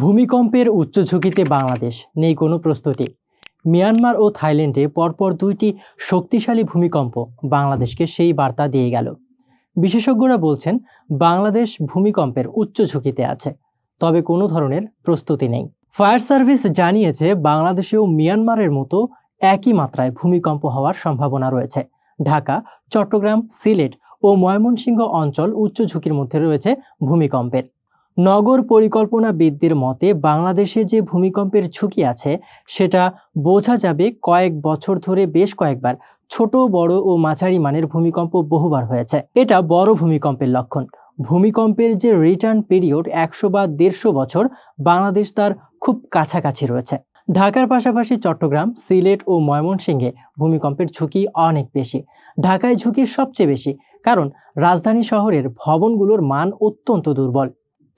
ভূমিকম্পের উচ্চ ঝুঁকিতে বাংলাদেশ, নেই কোনো প্রস্তুতি। মিয়ানমার ও থাইল্যান্ডে পরপর দুইটি শক্তিশালী ভূমিকম্প বাংলাদেশকে সেই বার্তা দিয়ে গেল। বিশেষজ্ঞরা বলছেন, বাংলাদেশ ভূমিকম্পের উচ্চ ঝুঁকিতে আছে, তবে কোনো ধরনের প্রস্তুতি নেই। ফায়ার সার্ভিস জানিয়েছে, বাংলাদেশেও মিয়ানমারের মতো একই মাত্রায় ভূমিকম্প হওয়ার সম্ভাবনা রয়েছে। ঢাকা, চট্টগ্রাম, সিলেট ও ময়মনসিংহ অঞ্চল উচ্চ ঝুঁকির মধ্যে রয়েছে ভূমিকম্পের। নগর পরিকল্পনাবিদদের মতে, বাংলাদেশে যে ভূমিকম্পের ঝুঁকি আছে সেটা বোঝা যাবে কয়েক বছর ধরে বেশ কয়েকবার ছোট, বড় ও মাঝারি মানের ভূমিকম্প বহুবার হয়েছে। এটা বড় ভূমিকম্পের লক্ষণ। ভূমিকম্পের যে রিটার্ন পিরিয়ড 100 বা 150 বছর, বাংলাদেশ তার খুব কাছাকাছি রয়েছে। ঢাকার পাশাপাশি চট্টগ্রাম, সিলেট ও ময়মনসিংহে ভূমিকম্পের ঝুঁকি অনেক বেশি। ঢাকায় ঝুঁকি সবচেয়ে বেশি, কারণ রাজধানী শহরের ভবনগুলোর মান অত্যন্ত দুর্বল।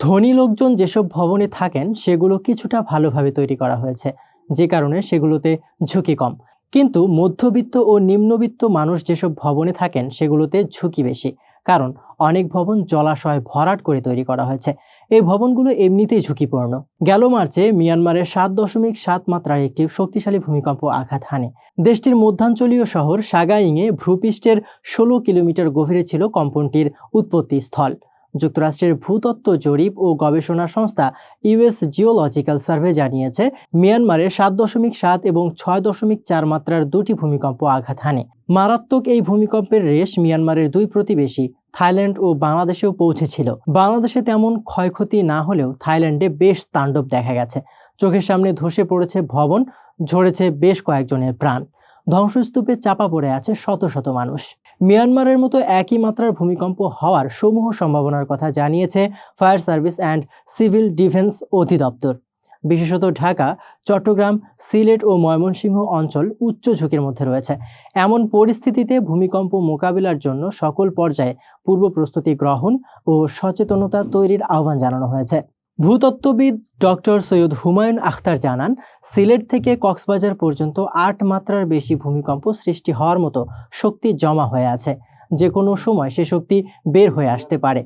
ধনী লোকজন যেসব ভবনে থাকেন সেগুলো কিছুটা ভালোভাবে তৈরি করা হয়েছে, যে কারণে সেগুলোতে ঝুঁকি কম। কিন্তু মধ্যবিত্ত ও নিম্নবিত্ত মানুষ যেসব ভবনে থাকেন সেগুলোতে ঝুঁকি বেশি, কারণ অনেক ভবন জলাশয় ভরাট করে তৈরি করা হয়েছে। এই ভবনগুলো এমনিতেই ঝুঁকিপূর্ণ। গেল মার্চে মিয়ানমারের 7.7 মাত্রার একটি শক্তিশালী ভূমিকম্প আঘাত হানে। দেশটির মধ্যাঞ্চলীয় শহর সাগাইংয়ে ভূপৃষ্ঠের 16 কিলোমিটার গভীরে ছিল কম্পনটির উৎপত্তি স্থল। যুক্তরাষ্ট্রের ভূতত্ত্ব জরিপ ও গবেষণা সংস্থা ইউএস জিওলজিক্যাল সার্ভে জানিয়েছে, মিয়ানমারে 7.7 এবং 6.4 মাত্রার দুটি ভূমিকম্প আঘাত হানে। মারাত্মক এই ভূমিকম্পের রেশ মিয়ানমারের দুই প্রতিবেশী থাইল্যান্ড ও বাংলাদেশেও পৌঁছেছিল। বাংলাদেশে তেমন ক্ষয়ক্ষতি না হলেও থাইল্যান্ডে বেশ তাণ্ডব দেখা গেছে। চোখের সামনে ধসে পড়েছে ভবন, ঝরেছে বেশ কয়েকজনের প্রাণ। ধ্বংসস্তূপে চাপা পড়ে আছে শত শত মানুষ। মিয়ানমারের মতো একই মাত্রার ভূমিকম্প হওয়ার সমূহ সম্ভাবনার কথা জানিয়েছে fire service and civil defence অধিদপ্তর। বিশেষত ঢাকা, চট্টগ্রাম, সিলেট ও ময়মনসিংহ অঞ্চল উচ্চ ঝুঁকির মধ্যে রয়েছে। এমন পরিস্থিতিতে ভূমিকম্প মোকাবিলার জন্য সকল পর্যায়ে পূর্ব প্রস্তুতি গ্রহণ ও সচেতনতা তৈরির আহ্বান জানানো হয়েছে। ভূতত্ত্ববিদ ডক্টর সৈয়দ হুমায়ুন আখতার জানান, সিলেট থেকে কক্সবাজার পর্যন্ত 8 মাত্রার বেশি ভূমিকম্প সৃষ্টি হওয়ার মতো শক্তি জমা হয়ে আছে। যে কোনো সময় সে শক্তি বের হয়ে আসতে পারে।